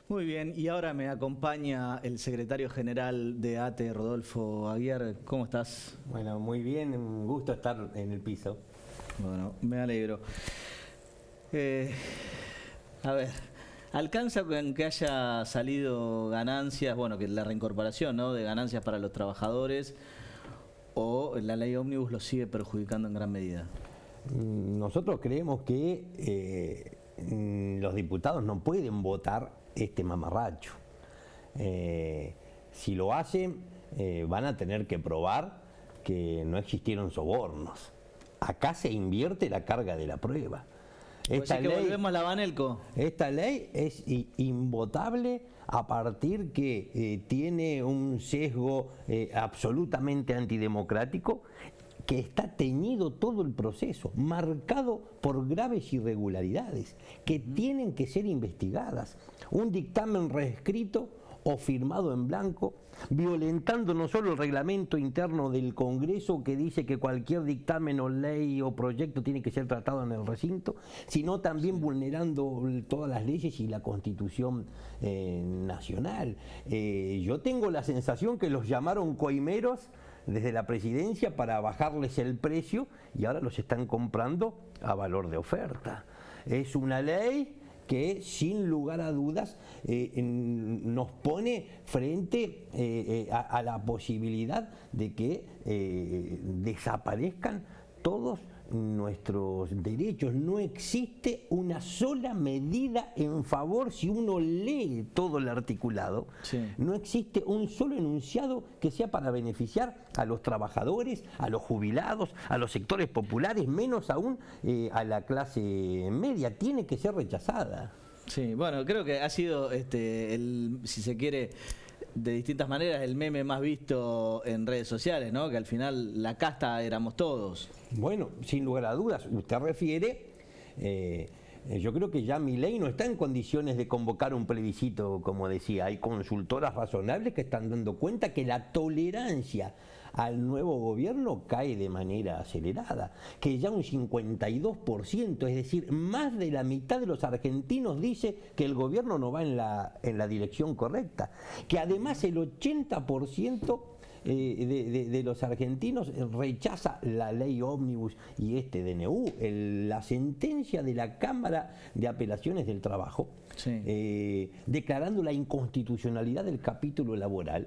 Muy bien, y ahora me acompaña el secretario general de ATE, Rodolfo Aguiar. ¿Cómo estás? Bueno, muy bien, un gusto estar en el piso. Bueno, me alegro. Eh, a ver, ¿alcanza con que haya salido ganancias, bueno, que la reincorporación, ¿no?, de ganancias para los trabajadores, o la ley ómnibus los sigue perjudicando en gran medida? Nosotros creemos que los diputados no pueden votar este mamarracho. Si lo hacen, van a tener que probar que no existieron sobornos. Acá se invierte la carga de la prueba. Esta ley, que volvemos a la Banelco. Esta ley es invotable a partir que tiene un sesgo absolutamente antidemocrático, que está teñido todo el proceso, marcado por graves irregularidades que tienen que ser investigadas. Un dictamen reescrito o firmado en blanco, violentando no solo el reglamento interno del Congreso, que dice que cualquier dictamen o ley o proyecto tiene que ser tratado en el recinto, sino también vulnerando todas las leyes y la Constitución nacional. Yo tengo la sensación que los llamaron coimeros desde la presidencia para bajarles el precio y ahora los están comprando a valor de oferta. Es una ley que sin lugar a dudas nos pone frente a la posibilidad de que desaparezcan todos nuestros derechos. No existe una sola medida en favor, si uno lee todo el articulado, no existe un solo enunciado que sea para beneficiar a los trabajadores, a los jubilados, a los sectores populares, menos aún a la clase media. Tiene que ser rechazada. Sí, bueno, creo que ha sido, si se quiere, de distintas maneras, el meme más visto en redes sociales, ¿no? Que al final la casta éramos todos. Bueno, sin lugar a dudas, usted refiere, yo creo que ya Milei no está en condiciones de convocar un plebiscito, como decía. Hay consultoras razonables que están dando cuenta que la tolerancia al nuevo gobierno cae de manera acelerada, que ya un 52%, es decir, más de la mitad de los argentinos dice que el gobierno no va en la dirección correcta, que además el 80% de los argentinos rechaza la ley ómnibus y este DNU, la sentencia de la Cámara de Apelaciones del Trabajo, declarando la inconstitucionalidad del capítulo laboral.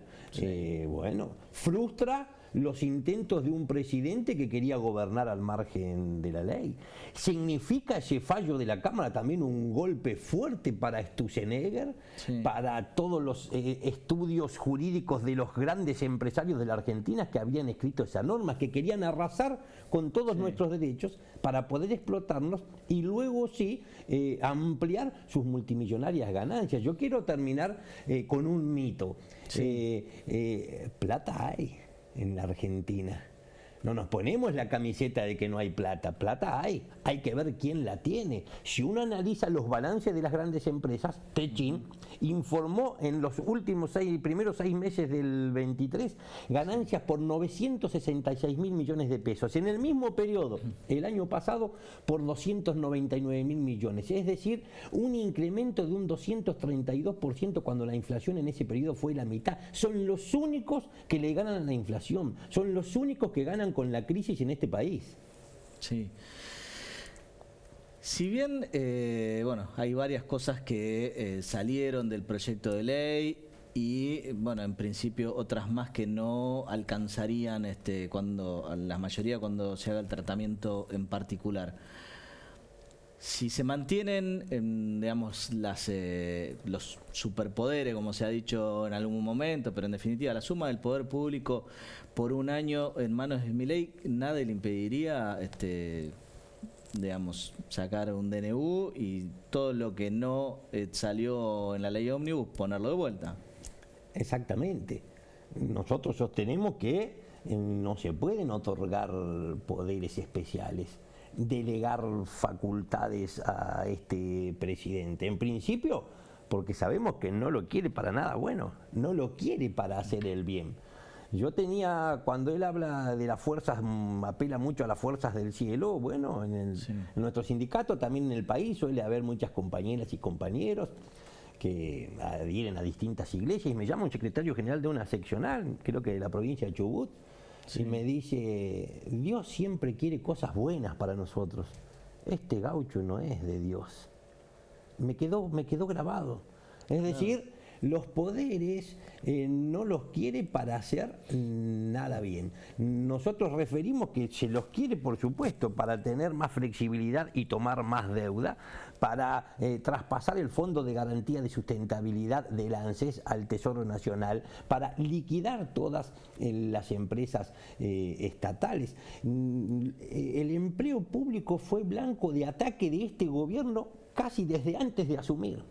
Bueno, frustra los intentos de un presidente que quería gobernar al margen de la ley. ¿Significa ese fallo de la Cámara también un golpe fuerte para Sturzenegger, para todos los estudios jurídicos de los grandes empresarios de la Argentina que habían escrito esa norma, que querían arrasar con todos nuestros derechos para poder explotarnos y luego ampliar sus multimillonarias ganancias? Yo quiero terminar con un mito. Plata hay en la Argentina. No nos ponemos la camiseta de que no hay plata. Plata hay que ver quién la tiene. Si uno analiza los balances de las grandes empresas, Techin informó en los primeros 6 meses del 23 ganancias por 966.000 millones de pesos. En el mismo periodo, el año pasado, por 299.000 millones. Es decir, un incremento de un 232% cuando la inflación en ese periodo fue la mitad. Son los únicos que le ganan a la inflación. Son los únicos que ganan con la crisis en este país. Sí. Si bien, bueno, hay varias cosas que salieron del proyecto de ley y, bueno, en principio otras más que no alcanzarían a la mayoría cuando se haga el tratamiento en particular. Si se mantienen, digamos, los superpoderes, como se ha dicho en algún momento, pero en definitiva la suma del poder público por un año en manos de Milei, nada le impediría, digamos, sacar un DNU y todo lo que no salió en la ley ómnibus, ponerlo de vuelta. Exactamente. Nosotros sostenemos que no se pueden otorgar poderes especiales, delegar facultades a este presidente. En principio, porque sabemos que no lo quiere para nada bueno, no lo quiere para hacer el bien. Yo cuando él habla de las fuerzas, apela mucho a las fuerzas del cielo. Bueno, en nuestro sindicato, también en el país, suele haber muchas compañeras y compañeros que adhieren a distintas iglesias, y me llama un secretario general de una seccional, creo que de la provincia de Chubut, y me dice, Dios siempre quiere cosas buenas para nosotros. Este gaucho no es de Dios. Me quedó grabado. Es decir, los poderes no los quiere para hacer nada bien. Nosotros referimos que se los quiere, por supuesto, para tener más flexibilidad y tomar más deuda, para traspasar el Fondo de Garantía de Sustentabilidad del ANSES al Tesoro Nacional, para liquidar todas las empresas estatales. El empleo público fue blanco de ataque de este gobierno casi desde antes de asumir.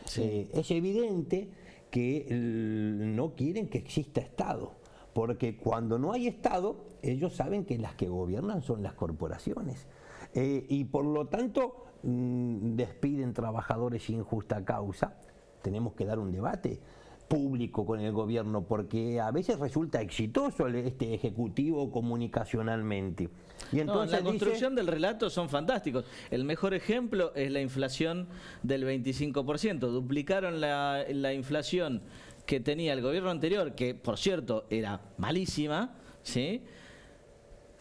Sí. Es evidente que no quieren que exista Estado, porque cuando no hay Estado, ellos saben que las que gobiernan son las corporaciones. Y por lo tanto, despiden trabajadores sin justa causa. Tenemos que dar un debate público con el gobierno, porque a veces resulta exitoso este ejecutivo comunicacionalmente. Y entonces la construcción del relato son fantásticos. El mejor ejemplo es la inflación del 25%. Duplicaron la inflación que tenía el gobierno anterior, que por cierto era malísima, ¿sí?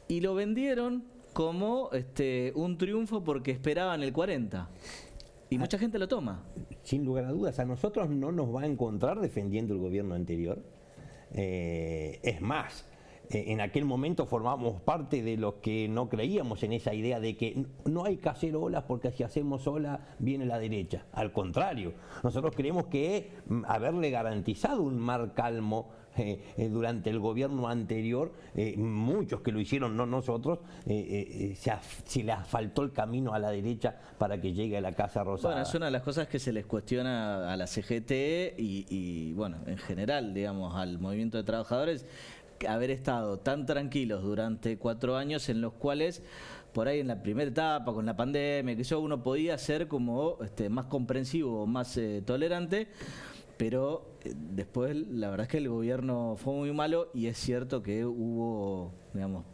Y lo vendieron como un triunfo porque esperaban el 40%. Y mucha gente lo toma. Sin lugar a dudas, a nosotros no nos va a encontrar defendiendo el gobierno anterior. Es más, en aquel momento formábamos parte de los que no creíamos en esa idea de que no hay que hacer olas porque si hacemos ola viene la derecha. Al contrario, nosotros creemos que haberle garantizado un mar calmo durante el gobierno anterior, muchos que lo hicieron, no nosotros, se le asfaltó el camino a la derecha para que llegue a la Casa Rosada. Bueno, es una de las cosas que se les cuestiona a la CGT y bueno, en general, digamos, al movimiento de trabajadores, haber estado tan tranquilos durante 4 años en los cuales por ahí en la primera etapa con la pandemia, que uno podía ser como más comprensivo, más tolerante, pero después la verdad es que el gobierno fue muy malo y es cierto que hubo, digamos,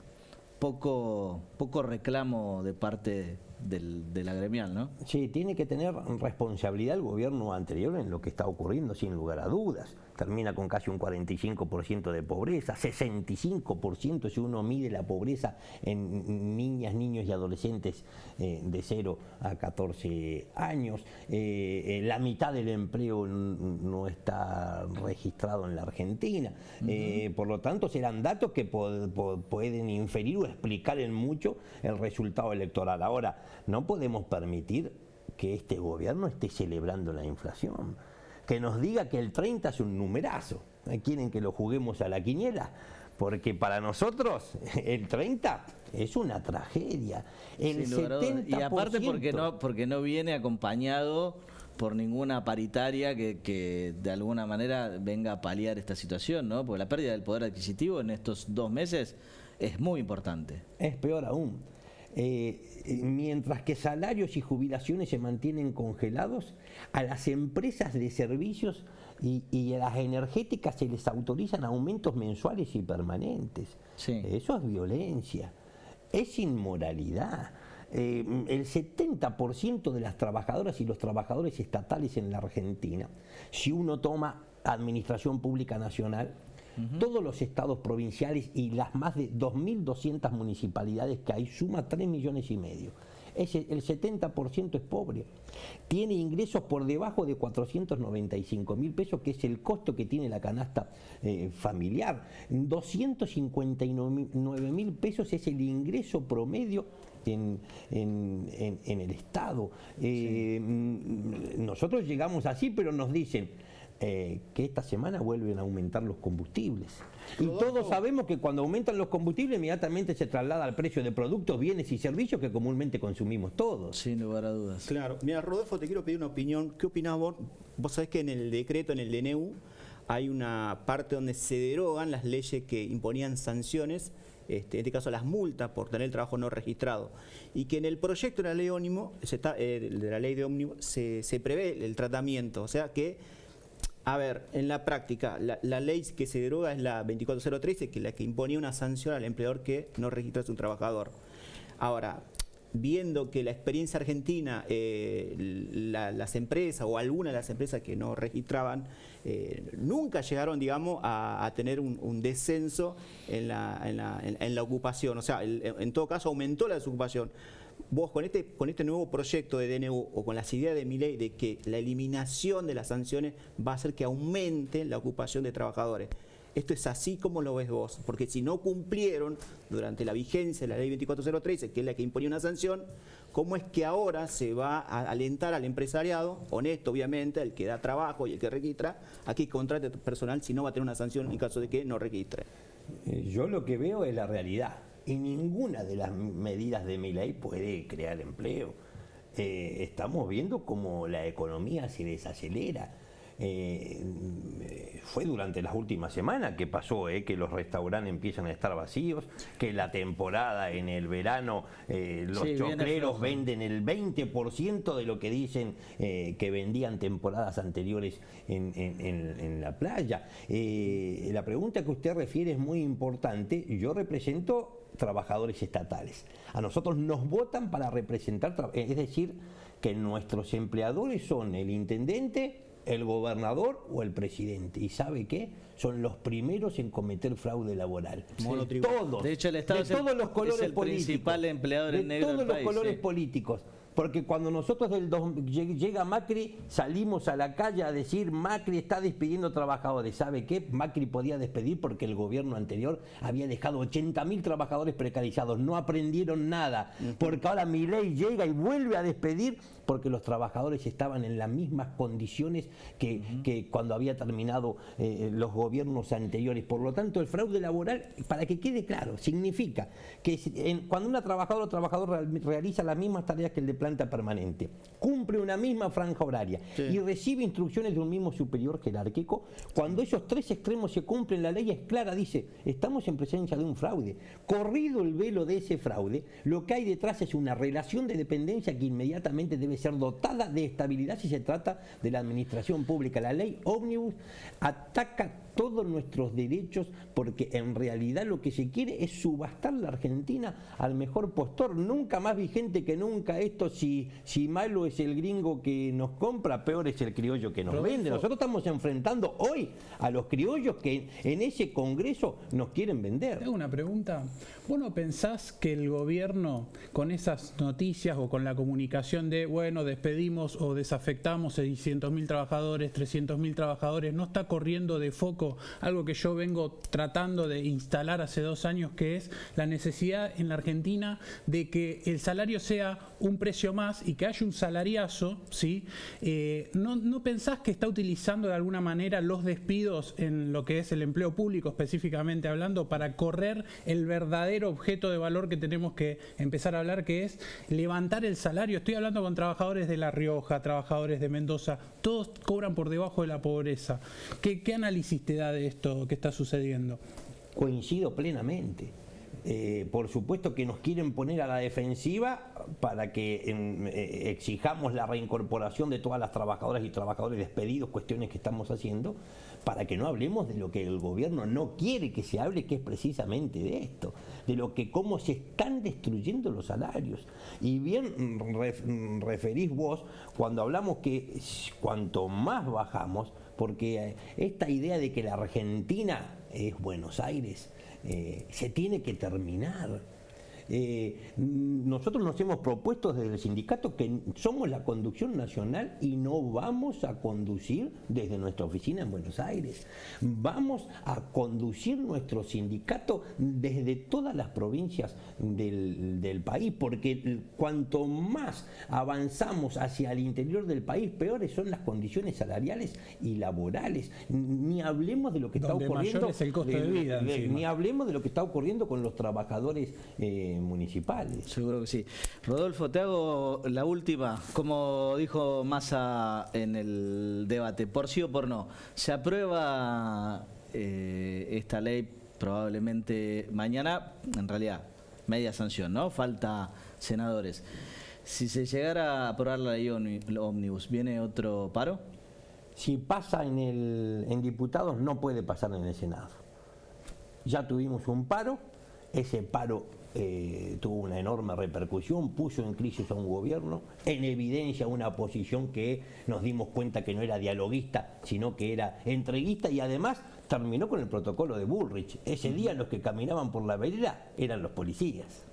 poco reclamo de parte de la gremial, ¿no? Sí, tiene que tener responsabilidad el gobierno anterior en lo que está ocurriendo, sin lugar a dudas. Termina con casi un 45% de pobreza, 65% si uno mide la pobreza en niñas, niños y adolescentes de 0 a 14 años. La mitad del empleo no está registrado en la Argentina. Por lo tanto, serán datos que pueden inferir o explicar en mucho el resultado electoral. Ahora, no podemos permitir que este gobierno esté celebrando la inflación. Que nos diga que el 30 es un numerazo. ¿Quieren que lo juguemos a la quiniela? Porque para nosotros el 30 es una tragedia. El 70%. Y aparte porque no viene acompañado por ninguna paritaria que de alguna manera venga a paliar esta situación, ¿no? Porque la pérdida del poder adquisitivo en estos 2 meses es muy importante. Es peor aún. Mientras que salarios y jubilaciones se mantienen congelados, a las empresas de servicios y a las energéticas se les autorizan aumentos mensuales y permanentes. Sí. Eso es violencia, es inmoralidad. El 70% de las trabajadoras y los trabajadores estatales en la Argentina, si uno toma Administración Pública Nacional, todos los estados provinciales y las más de 2.200 municipalidades que hay, suma 3,5 millones. El 70% es pobre. Tiene ingresos por debajo de 495.000 pesos, que es el costo que tiene la canasta familiar. 259.000 pesos es el ingreso promedio en el Estado. Sí. Nosotros llegamos así, pero nos dicen que esta semana vuelven a aumentar los combustibles. Y todos sabemos que cuando aumentan los combustibles inmediatamente se traslada al precio de productos, bienes y servicios que comúnmente consumimos todos. Sin lugar a dudas. Claro. Mira, Rodolfo, te quiero pedir una opinión. ¿Qué opinás vos? Vos sabés que en el decreto, en el DNU, hay una parte donde se derogan las leyes que imponían sanciones, en este caso las multas por tener el trabajo no registrado, y que en el proyecto de la ley ómnibus, de la ley de ómnibus, se prevé el tratamiento, o sea que, a ver, en la práctica, la ley que se deroga es la 24013, que es la que imponía una sanción al empleador que no registrase un trabajador. Ahora, viendo que la experiencia argentina, las empresas o algunas de las empresas que no registraban, nunca llegaron, digamos, a tener un descenso en la ocupación. O sea, en todo caso aumentó la desocupación. Vos con este nuevo proyecto de DNU o con las ideas de Milei de que la eliminación de las sanciones va a hacer que aumente la ocupación de trabajadores. ¿Esto es así como lo ves vos? Porque si no cumplieron durante la vigencia de la ley 2403, que es la que imponía una sanción, ¿cómo es que ahora se va a alentar al empresariado, honesto obviamente, el que da trabajo y el que registra, a que contrate personal si no va a tener una sanción en caso de que no registre? Yo lo que veo es la realidad. Y ninguna de las medidas de Milei puede crear empleo. Estamos viendo cómo la economía se desacelera. Fue durante las últimas semanas que pasó, que los restaurantes empiezan a estar vacíos, que la temporada en el verano, los chocleros venden el 20% de lo que dicen que vendían temporadas anteriores en la playa. La pregunta que usted refiere es muy importante. Yo represento trabajadores estatales. A nosotros nos votan para representar, es decir, que nuestros empleadores son el intendente, el gobernador o el presidente. ¿Y sabe qué? Son los primeros en cometer fraude laboral. Todos. De hecho, el Estado de todos los colores es el políticos, principal empleador en negro del país. De todos los colores políticos. Porque cuando nosotros llega Macri, salimos a la calle a decir Macri está despidiendo trabajadores. ¿Sabe qué? Macri podía despedir porque el gobierno anterior había dejado 80.000 trabajadores precarizados. No aprendieron nada. Porque ahora Milei llega y vuelve a despedir porque los trabajadores estaban en las mismas condiciones que cuando había terminado los gobiernos anteriores. Por lo tanto, el fraude laboral, para que quede claro, significa que cuando una trabajadora o trabajador realiza las mismas tareas que el de planta permanente, cumple una misma franja horaria y recibe instrucciones de un mismo superior jerárquico, cuando esos tres extremos se cumplen, la ley es clara, dice, estamos en presencia de un fraude. Corrido el velo de ese fraude, lo que hay detrás es una relación de dependencia que inmediatamente debe ser dotada de estabilidad si se trata de la administración pública. La ley Ómnibus ataca todos nuestros derechos porque en realidad lo que se quiere es subastar la Argentina al mejor postor. Nunca más vigente que nunca esto, si malo es el gringo que nos compra, peor es el criollo que nos vende. Nosotros estamos enfrentando hoy a los criollos que en ese Congreso nos quieren vender. Tengo una pregunta. ¿Vos no pensás que el gobierno con esas noticias o con la comunicación de, bueno, despedimos o desafectamos 600.000 trabajadores, 300.000 trabajadores, no está corriendo de foco algo que yo vengo tratando de instalar hace 2 años, que es la necesidad en la Argentina de que el salario sea un precio más y que haya un salariazo, ¿sí? ¿No pensás que está utilizando de alguna manera los despidos en lo que es el empleo público específicamente hablando para correr el verdadero objeto de valor que tenemos que empezar a hablar, que es levantar el salario? Estoy hablando con trabajadores de La Rioja, trabajadores de Mendoza, todos cobran por debajo de la pobreza. ¿Qué análisis te da de esto que está sucediendo? Coincido plenamente. Por supuesto que nos quieren poner a la defensiva para que exijamos la reincorporación de todas las trabajadoras y trabajadores despedidos, cuestiones que estamos haciendo, para que no hablemos de lo que el gobierno no quiere que se hable, que es precisamente de esto, de lo que cómo se están destruyendo los salarios. Y bien referís vos cuando hablamos que cuanto más bajamos, porque esta idea de que la Argentina es Buenos Aires, se tiene que terminar. Nosotros nos hemos propuesto desde el sindicato que somos la conducción nacional y no vamos a conducir desde nuestra oficina en Buenos Aires. Vamos a conducir nuestro sindicato desde todas las provincias del país, porque cuanto más avanzamos hacia el interior del país, peores son las condiciones salariales y laborales. Ni hablemos de lo que está ocurriendo, mayor es el costo de vida, ni hablemos de lo que está ocurriendo con los trabajadores municipales. Seguro que sí. Rodolfo, te hago la última. Como dijo Massa en el debate, por sí o por no, ¿se aprueba esta ley probablemente mañana? En realidad, media sanción, ¿no? Falta senadores. Si se llegara a aprobar la ley Ómnibus, ¿viene otro paro? Si pasa en diputados, no puede pasar en el Senado. Ya tuvimos un paro, ese paro tuvo una enorme repercusión, puso en crisis a un gobierno, en evidencia una oposición que nos dimos cuenta que no era dialoguista, sino que era entreguista, y además terminó con el protocolo de Bullrich. Ese día los que caminaban por la vereda eran los policías.